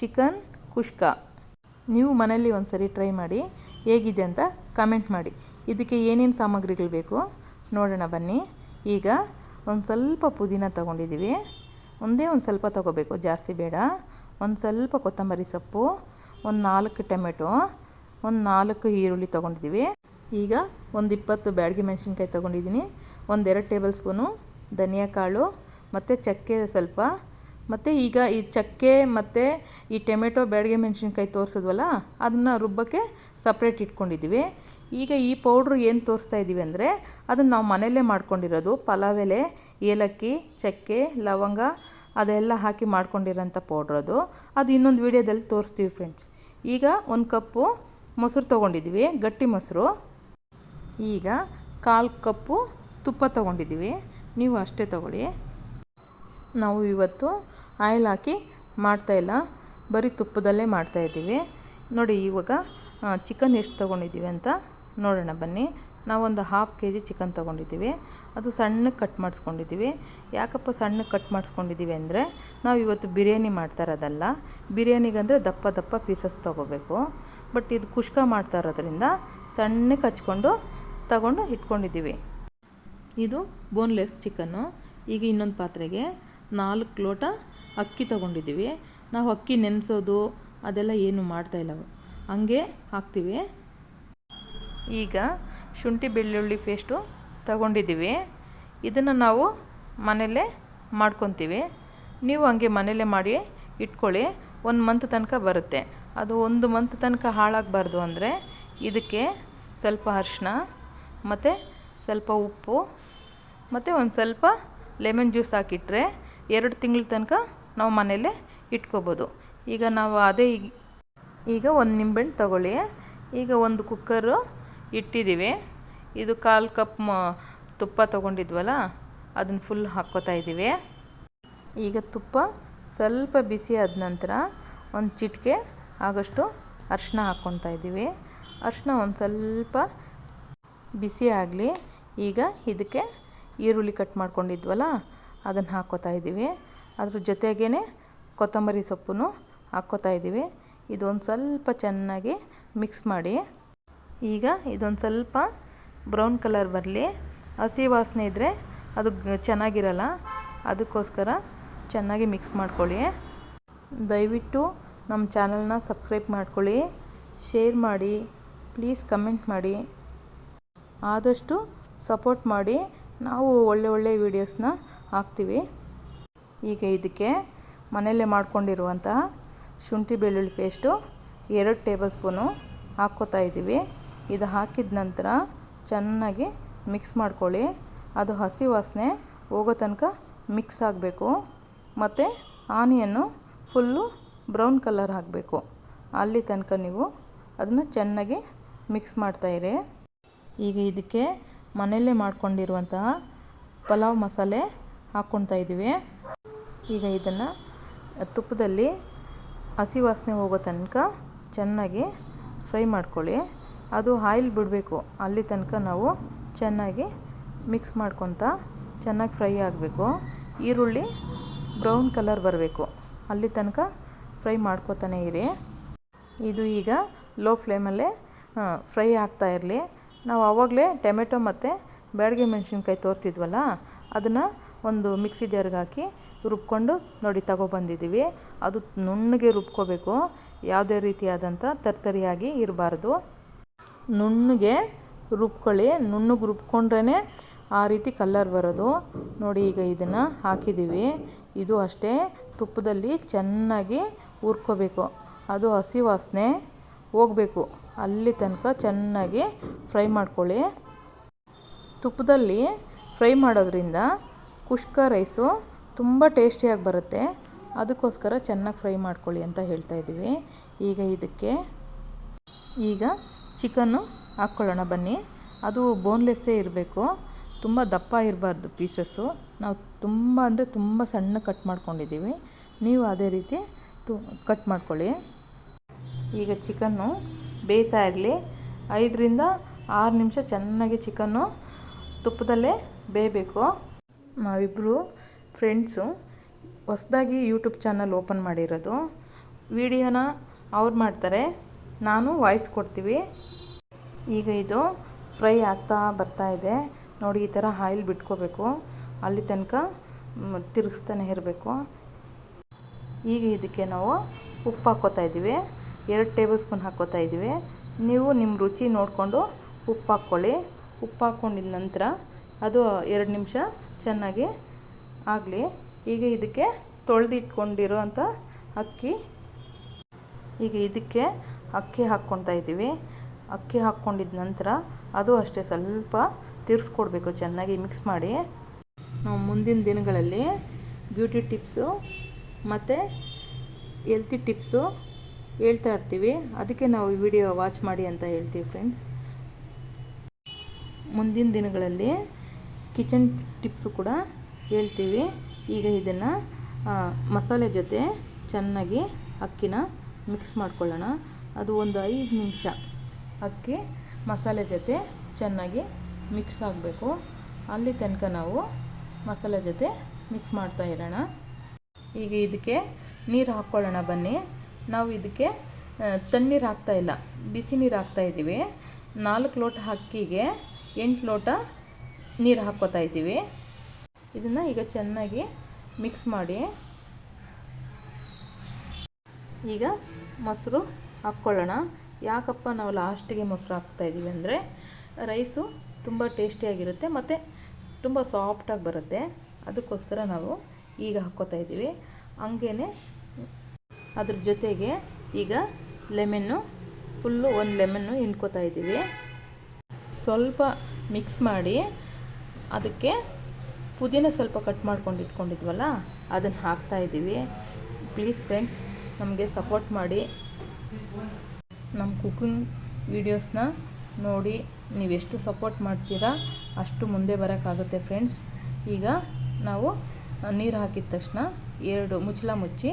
Chicken ಕುಷ್ಕ. ನೀವು ಮನೆಯಲ್ಲಿ ಒಂದು ಸರಿ ಟ್ರೈ ಮಾಡಿ ಹೇಗಿದೆ ಅಂತ ಕಮೆಂಟ್ ಮಾಡಿ. ಇದಕ್ಕೆ ಏನೇನು ಸಾಮಗ್ರಿಗಳು ಬೇಕು ನೋಡೋಣ ಬನ್ನಿ. ಈಗ ಒಂದು ಸ್ವಲ್ಪ ಪುದೀನ ತೊಗೊಂಡಿದ್ದೀವಿ, ಒಂದೇ ಒಂದು ಸ್ವಲ್ಪ ತೊಗೋಬೇಕು, ಜಾಸ್ತಿ ಬೇಡ. ಒಂದು ಸ್ವಲ್ಪ ಕೊತ್ತಂಬರಿ ಸೊಪ್ಪು, ಒಂದು 4 ಟೊಮೆಟೊ, ಒಂದು 4 ಈರುಳ್ಳಿ ತೊಗೊಂಡಿದ್ದೀವಿ. ಈಗ ಒಂದು 20 ಬ್ಯಾಡಗಿ ಮೆಣಸಿನ್ಕಾಯಿ ತೊಗೊಂಡಿದ್ದೀನಿ, ಒಂದು 2 ಟೇಬಲ್ ಸ್ಪೂನು ಧನಿಯಾ ಕಾಳು ಮತ್ತು ಚಕ್ಕೆ ಸ್ವಲ್ಪ. ಮತ್ತು ಈಗ ಈ ಚಕ್ಕೆ ಮತ್ತು ಈ ಟೊಮೆಟೊ ಬ್ಯಾಡಗಿ ಮೆಣಸಿನ್ಕಾಯಿ ತೋರಿಸಿದ್ವಲ್ಲ ಅದನ್ನು ರುಬ್ಬಕ್ಕೆ ಸಪ್ರೇಟ್ ಇಟ್ಕೊಂಡಿದ್ದೀವಿ. ಈಗ ಈ ಪೌಡ್ರು ಏನು ತೋರಿಸ್ತಾ ಇದ್ದೀವಿ ಅಂದರೆ ಅದನ್ನು ನಾವು ಮನೆಯಲ್ಲೇ ಮಾಡ್ಕೊಂಡಿರೋದು. ಪಲಾವ್ ಎಲೆ, ಏಲಕ್ಕಿ, ಚಕ್ಕೆ, ಲವಂಗ ಅದೆಲ್ಲ ಹಾಕಿ ಮಾಡ್ಕೊಂಡಿರೋಂಥ ಪೌಡ್ರ್ ಅದು. ಅದು ಇನ್ನೊಂದು ವೀಡಿಯೋದಲ್ಲಿ ತೋರಿಸ್ತೀವಿ ಫ್ರೆಂಡ್ಸ್. ಈಗ 1 ಕಪ್ಪು ಮೊಸರು ತೊಗೊಂಡಿದ್ದೀವಿ, ಗಟ್ಟಿ ಮೊಸರು. ಈಗ 1/4 ಕಪ್ಪು ತುಪ್ಪ ತೊಗೊಂಡಿದ್ದೀವಿ, ನೀವು ಅಷ್ಟೇ ತೊಗೊಳ್ಳಿ. ನಾವು ಇವತ್ತು ಆಯಿಲ್ ಹಾಕಿ ಮಾಡ್ತಾಯಿಲ್ಲ, ಬರೀ ತುಪ್ಪದಲ್ಲೇ ಮಾಡ್ತಾಯಿದ್ದೀವಿ. ನೋಡಿ ಇವಾಗ ಚಿಕನ್ ಎಷ್ಟು ತೊಗೊಂಡಿದ್ದೀವಿ ಅಂತ ನೋಡೋಣ ಬನ್ನಿ. ನಾವೊಂದು 1/2 kg ಚಿಕನ್ ತೊಗೊಂಡಿದ್ದೀವಿ. ಅದು ಸಣ್ಣಕ್ಕೆ ಕಟ್ ಮಾಡಿಸ್ಕೊಂಡಿದ್ದೀವಿ. ಯಾಕಪ್ಪ ಸಣ್ಣಕ್ಕೆ ಕಟ್ ಮಾಡಿಸ್ಕೊಂಡಿದ್ದೀವಿ ಅಂದರೆ ನಾವು ಇವತ್ತು ಬಿರಿಯಾನಿ ಮಾಡ್ತಾ ಇರೋದಲ್ಲ. ಬಿರಿಯಾನಿಗಂದರೆ ದಪ್ಪ ದಪ್ಪ ಪೀಸಸ್ ತೊಗೋಬೇಕು. ಬಟ್ ಇದು ಕುಷ್ಕ ಮಾಡ್ತಾ ಇರೋದ್ರಿಂದ ಸಣ್ಣಕ್ಕೆ ಹಚ್ಕೊಂಡು ತಗೊಂಡು ಇಟ್ಕೊಂಡಿದ್ದೀವಿ. ಇದು ಬೋನ್ಲೆಸ್ ಚಿಕನ್ನು. ಈಗ ಇನ್ನೊಂದು ಪಾತ್ರೆಗೆ 4 ಲೋಟ ಅಕ್ಕಿ ತೊಗೊಂಡಿದ್ದೀವಿ. ನಾವು ಅಕ್ಕಿ ನೆನೆಸೋದು ಅದೆಲ್ಲ ಏನು ಮಾಡ್ತಾಯಿಲ್ಲ, ಹಂಗೆ ಹಾಕ್ತೀವಿ. ಈಗ ಶುಂಠಿ ಬೆಳ್ಳುಳ್ಳಿ ಪೇಸ್ಟು ತೊಗೊಂಡಿದ್ದೀವಿ. ಇದನ್ನು ನಾವು ಮನೆಯಲ್ಲೇ ಮಾಡ್ಕೊತೀವಿ. ನೀವು ಹಂಗೆ ಮನೆಯಲ್ಲೇ ಮಾಡಿ ಇಟ್ಕೊಳ್ಳಿ, 1 ಮಂತ್ ತನಕ ಬರುತ್ತೆ. ಅದು 1 ಮಂತ್ ತನಕ ಹಾಳಾಗಬಾರ್ದು ಅಂದರೆ ಇದಕ್ಕೆ ಸ್ವಲ್ಪ ಅರಿಶಿನ ಮತ್ತು ಸ್ವಲ್ಪ ಉಪ್ಪು ಮತ್ತು ಒಂದು ಸ್ವಲ್ಪ ಲೆಮನ್ ಜ್ಯೂಸ್ ಹಾಕಿಟ್ರೆ 2 ತಿಂಗಳ ತನಕ ನಾವು ಮನೆಯಲ್ಲೇ ಇಟ್ಕೋಬೋದು. ಈಗ ನಾವು ಈಗ 1 ನಿಂಬೆಹಣ್ಣು ತಗೊಳ್ಳಿ. ಈಗ ಒಂದು ಕುಕ್ಕರು ಇಟ್ಟಿದ್ದೀವಿ. ಇದು 1/4 ಕಪ್ ತುಪ್ಪ ತೊಗೊಂಡಿದ್ವಲ್ಲ ಅದನ್ನು ಫುಲ್ ಹಾಕ್ಕೋತಾ ಇದ್ದೀವಿ. ಈಗ ತುಪ್ಪ ಸ್ವಲ್ಪ ಬಿಸಿ ಆದ ನಂತರ ಒಂದು ಚಿಟಿಕೆ ಆಗೋಷ್ಟು ಅರಿಶಿನ ಹಾಕ್ಕೊತಾ ಇದ್ದೀವಿ. ಅರಿಶಿನ ಒಂದು ಸ್ವಲ್ಪ ಬಿಸಿ ಆಗಲಿ. ಈಗ ಇದಕ್ಕೆ ಈರುಳ್ಳಿ ಕಟ್ ಮಾಡ್ಕೊಂಡಿದ್ವಲ್ಲ ಅದನ್ನು ಹಾಕ್ಕೋತಾ ಇದ್ದೀವಿ. ಅದ್ರ ಜೊತೆಗೇ ಕೊತ್ತಂಬರಿ ಸೊಪ್ಪು ಹಾಕ್ಕೋತಾ ಇದ್ದೀವಿ. ಇದೊಂದು ಸ್ವಲ್ಪ ಚೆನ್ನಾಗಿ ಮಿಕ್ಸ್ ಮಾಡಿ. ಈಗ ಇದೊಂದು ಸ್ವಲ್ಪ ಬ್ರೌನ್ ಕಲರ್ ಬರಲಿ. ಹಸಿ ವಾಸನೆ ಇದ್ದರೆ ಅದು ಚೆನ್ನಾಗಿರಲ್ಲ, ಅದಕ್ಕೋಸ್ಕರ ಚೆನ್ನಾಗಿ ಮಿಕ್ಸ್ ಮಾಡ್ಕೊಳ್ಳಿ. ದಯವಿಟ್ಟು ನಮ್ಮ ಚಾನಲ್ನ ಸಬ್ಸ್ಕ್ರೈಬ್ ಮಾಡ್ಕೊಳ್ಳಿ, ಶೇರ್ ಮಾಡಿ, ಪ್ಲೀಸ್ ಕಮೆಂಟ್ ಮಾಡಿ, ಆದಷ್ಟು ಸಪೋರ್ಟ್ ಮಾಡಿ. ನಾವು ಒಳ್ಳೆ ವೀಡಿಯೋಸ್ನ ಹಾಕ್ತೀವಿ. ಈಗ ಇದಕ್ಕೆ ಮನೆಯಲ್ಲೇ ಮಾಡ್ಕೊಂಡಿರುವಂತಹ ಶುಂಠಿ ಬೆಳ್ಳುಳ್ಳಿ ಪೇಸ್ಟು 2 ಟೇಬಲ್ ಸ್ಪೂನು ಹಾಕ್ಕೋತಾ ಇದ್ದೀವಿ. ಇದು ಹಾಕಿದ ನಂತರ ಚೆನ್ನಾಗಿ ಮಿಕ್ಸ್ ಮಾಡ್ಕೊಳ್ಳಿ. ಅದು ಹಸಿ ವಾಸನೆ ಹೋಗೋ ತನಕ ಮಿಕ್ಸ್ ಆಗಬೇಕು. ಮತ್ತು ಆನಿಯನ್ನು ಫುಲ್ಲು ಬ್ರೌನ್ ಕಲರ್ ಆಗಬೇಕು, ಅಲ್ಲಿ ತನಕ ನೀವು ಅದನ್ನು ಚೆನ್ನಾಗಿ ಮಿಕ್ಸ್ ಮಾಡ್ತಾಯಿರಿ. ಈಗ ಇದಕ್ಕೆ ಮನೆಯಲ್ಲೇ ಮಾಡ್ಕೊಂಡಿರುವಂತಹ ಪಲಾವ್ ಮಸಾಲೆ ಹಾಕ್ಕೊತಾ ಇದ್ದೀವಿ. ಈಗ ಇದನ್ನು ತುಪ್ಪದಲ್ಲಿ ಹಸಿ ವಾಸನೆ ಹೋಗೋ ತನಕ ಚೆನ್ನಾಗಿ ಫ್ರೈ ಮಾಡ್ಕೊಳ್ಳಿ. ಅದು ಆಯಿಲ್ ಬಿಡಬೇಕು, ಅಲ್ಲಿ ತನಕ ನಾವು ಚೆನ್ನಾಗಿ ಮಿಕ್ಸ್ ಮಾಡ್ಕೊತಾ ಚೆನ್ನಾಗಿ ಫ್ರೈ ಆಗಬೇಕು. ಈರುಳ್ಳಿ ಬ್ರೌನ್ ಕಲರ್ ಬರಬೇಕು, ಅಲ್ಲಿ ತನಕ ಫ್ರೈ ಮಾಡ್ಕೊತಾನೆ ಇರಿ. ಇದು ಈಗ ಲೋ ಫ್ಲೇಮಲ್ಲೇ ಫ್ರೈ ಆಗ್ತಾ ಇರಲಿ. ನಾವು ಆವಾಗಲೇ ಟೊಮೆಟೊ ಮತ್ತು ಬ್ಯಾಡಗಿ ಮೆಣಸಿನ್ಕಾಯಿ ತೋರಿಸಿದ್ವಲ್ಲ ಅದನ್ನು ಒಂದು ಮಿಕ್ಸಿ ಜಾರ್ಗೆ ಹಾಕಿ ರುಬ್ಕೊಂಡು ನೋಡಿ ತಗೊಬಂದಿದ್ದೀವಿ. ಅದು ನುಣ್ಣಗೆ ರುಬ್ಕೋಬೇಕು, ಯಾವುದೇ ರೀತಿಯಾದಂಥ ತರ್ತರಿಯಾಗಿ ಇರಬಾರ್ದು. ನುಣ್ಣಗೆ ರುಬ್ಕೊಳ್ಳಿ, ನುಣ್ಣಗೆ ರುಬ್ಕೊಂಡ್ರೇ ಆ ರೀತಿ ಕಲರ್ ಬರೋದು. ನೋಡಿ ಈಗ ಇದನ್ನು ಹಾಕಿದ್ದೀವಿ. ಇದು ಅಷ್ಟೇ ತುಪ್ಪದಲ್ಲಿ ಚೆನ್ನಾಗಿ ಹುರ್ಕೋಬೇಕು. ಅದು ಹಸಿ ವಾಸನೆ ಹೋಗಬೇಕು, ಅಲ್ಲಿ ತನಕ ಚೆನ್ನಾಗಿ ಫ್ರೈ ಮಾಡ್ಕೊಳ್ಳಿ. ತುಪ್ಪದಲ್ಲಿ ಫ್ರೈ ಮಾಡೋದ್ರಿಂದ ಕುಷ್ಕ ರೈಸು ತುಂಬ ಟೇಸ್ಟಿಯಾಗಿ ಬರುತ್ತೆ. ಅದಕ್ಕೋಸ್ಕರ ಚೆನ್ನಾಗಿ ಫ್ರೈ ಮಾಡ್ಕೊಳ್ಳಿ ಅಂತ ಹೇಳ್ತಾ ಇದ್ದೀವಿ. ಈಗ ಚಿಕನ್ನು ಹಾಕ್ಕೊಳ್ಳೋಣ ಬನ್ನಿ. ಅದು ಬೋನ್ಲೆಸ್ಸೇ ಇರಬೇಕು, ತುಂಬ ದಪ್ಪ ಇರಬಾರ್ದು ಪೀಸಸ್ಸು. ನಾವು ತುಂಬ ಅಂದರೆ ತುಂಬ ಸಣ್ಣ ಕಟ್ ಮಾಡ್ಕೊಂಡಿದ್ದೀವಿ, ನೀವು ಅದೇ ರೀತಿ ಕಟ್ ಮಾಡ್ಕೊಳ್ಳಿ. ಈಗ ಚಿಕನ್ನು ಬೇಯ್ತಾ ಇರಲಿ. 5 ರಿಂದ 6 ನಿಮಿಷ ಚೆನ್ನಾಗಿ ಚಿಕನ್ನು ತುಪ್ಪದಲ್ಲೇ ಬೇಯಬೇಕು. ನಾವಿಬ್ಬರು ಫ್ರೆಂಡ್ಸು ಹೊಸದಾಗಿ ಯೂಟ್ಯೂಬ್ ಚಾನಲ್ ಓಪನ್ ಮಾಡಿರೋದು. ವಿಡಿಯೋನ ಅವ್ರು ಮಾಡ್ತಾರೆ, ನಾನು ವಾಯ್ಸ್ ಕೊಡ್ತೀವಿ. ಈಗ ಇದು ಫ್ರೈ ಆಗ್ತಾ ಬರ್ತಾ ಇದೆ ನೋಡಿ. ಈ ಥರ ಆಯಿಲ್ ಬಿಟ್ಕೋಬೇಕು, ಅಲ್ಲಿ ತನಕ ತಿರುಗಿಸ್ತಾನೆ ಇರಬೇಕು. ಈಗ ಇದಕ್ಕೆ ನಾವು ಉಪ್ಪು ಹಾಕ್ಕೋತಾ ಇದ್ದೀವಿ. 2 ಟೇಬಲ್ ಸ್ಪೂನ್ ಹಾಕ್ಕೋತಾ ಇದ್ದೀವಿ. ನೀವು ನಿಮ್ಮ ರುಚಿ ನೋಡಿಕೊಂಡು ಉಪ್ಪು ಹಾಕ್ಕೊಳ್ಳಿ. ಉಪ್ಪು ಹಾಕ್ಕೊಂಡಿದ ನಂತರ ಅದು 2 ನಿಮಿಷ ಚೆನ್ನಾಗಿ ಆಗಲಿ. ಈಗ ಇದಕ್ಕೆ ತೊಳೆದಿಟ್ಕೊಂಡಿರೋ ಅಂಥ ಇದಕ್ಕೆ ಅಕ್ಕಿ ಹಾಕ್ಕೊತಾ ಇದ್ದೀವಿ. ಅಕ್ಕಿ ಹಾಕ್ಕೊಂಡಿದ ನಂತರ ಅದು ಅಷ್ಟೇ ಸ್ವಲ್ಪ ತಿರ್ಸ್ಕೊಡ್ಬೇಕು, ಚೆನ್ನಾಗಿ ಮಿಕ್ಸ್ ಮಾಡಿ. ನಾವು ಮುಂದಿನ ದಿನಗಳಲ್ಲಿ ಬ್ಯೂಟಿ ಟಿಪ್ಸು ಮತ್ತು ಹೆಲ್ತಿ ಟಿಪ್ಸು ಹೇಳ್ತಾ ಇರ್ತೀವಿ. ಅದಕ್ಕೆ ನಾವು ಈ ವಿಡಿಯೋ ವಾಚ್ ಮಾಡಿ ಅಂತ ಹೇಳ್ತೀವಿ ಫ್ರೆಂಡ್ಸ್. ಮುಂದಿನ ದಿನಗಳಲ್ಲಿ ಕಿಚನ್ ಟಿಪ್ಸು ಕೂಡ ಹೇಳ್ತೀವಿ. ಈಗ ಇದನ್ನು ಮಸಾಲೆ ಜೊತೆ ಚೆನ್ನಾಗಿ ಅಕ್ಕಿನ ಮಿಕ್ಸ್ ಮಾಡ್ಕೊಳ್ಳೋಣ. ಅದು ಒಂದು 5 ನಿಮಿಷ ಅಕ್ಕಿ ಮಸಾಲೆ ಜೊತೆ ಚೆನ್ನಾಗಿ ಮಿಕ್ಸ್ ಆಗಬೇಕು. ಅಲ್ಲಿ ತನಕ ನಾವು ಮಸಾಲೆ ಜೊತೆ ಮಿಕ್ಸ್ ಮಾಡ್ತಾ ಇರೋಣ. ಈಗ ಇದಕ್ಕೆ ನೀರು ಹಾಕ್ಕೊಳ್ಳೋಣ ಬನ್ನಿ. ನಾವು ಇದಕ್ಕೆ ತಣ್ಣೀರು ಹಾಕ್ತಾಯಿಲ್ಲ, ಬಿಸಿ ನೀರು ಹಾಕ್ತಾಯಿದ್ದೀವಿ. 4 ಲೋಟ ಅಕ್ಕಿಗೆ 8 ಲೋಟ ನೀರು ಹಾಕ್ಕೋತಾ ಇದ್ದೀವಿ. ಇದನ್ನು ಈಗ ಚೆನ್ನಾಗಿ ಮಿಕ್ಸ್ ಮಾಡಿ. ಈಗ ಮೊಸರು ಹಾಕ್ಕೊಳ್ಳೋಣ. ಯಾಕಪ್ಪ ನಾವು ಲಾಸ್ಟಿಗೆ ಮೊಸರು ಹಾಕ್ತಾಯಿದ್ದೀವಿ ಅಂದರೆ ರೈಸು ತುಂಬ ಟೇಸ್ಟಿಯಾಗಿರುತ್ತೆ ಮತ್ತು ತುಂಬ ಸಾಫ್ಟಾಗಿ ಬರುತ್ತೆ. ಅದಕ್ಕೋಸ್ಕರ ನಾವು ಈಗ ಹಾಕ್ಕೋತಾ ಇದ್ದೀವಿ. ಹಂಗೇ ಅದ್ರ ಜೊತೆಗೆ ಈಗ ಲೆಮನ್ನು ಫುಲ್ಲು 1 ಲೆಮನ್ನು ಹಿಂಡ್ಕೋತಾ ಇದ್ದೀವಿ. ಸ್ವಲ್ಪ ಮಿಕ್ಸ್ ಮಾಡಿ ಅದಕ್ಕೆ ಪುದೀನ ಸ್ವಲ್ಪ ಕಟ್ ಮಾಡ್ಕೊಂಡು ಇಟ್ಕೊಂಡಿದ್ವಲ್ಲ ಅದನ್ನು ಹಾಕ್ತಾಯಿದ್ದೀವಿ. ಪ್ಲೀಸ್ ಫ್ರೆಂಡ್ಸ್, ನಮಗೆ ಸಪೋರ್ಟ್ ಮಾಡಿ. ನಮ್ಮ ಕುಕಿಂಗ್ ವೀಡಿಯೋಸ್ನ ನೋಡಿ ನೀವೆಷ್ಟು ಸಪೋರ್ಟ್ ಮಾಡ್ತೀರಾ ಅಷ್ಟು ಮುಂದೆ ಬರೋಕ್ಕಾಗುತ್ತೆ ಫ್ರೆಂಡ್ಸ್. ಈಗ ನಾವು ನೀರು ಹಾಕಿದ ತಕ್ಷಣ 2 ಮುಚ್ಚಳ ಮುಚ್ಚಿ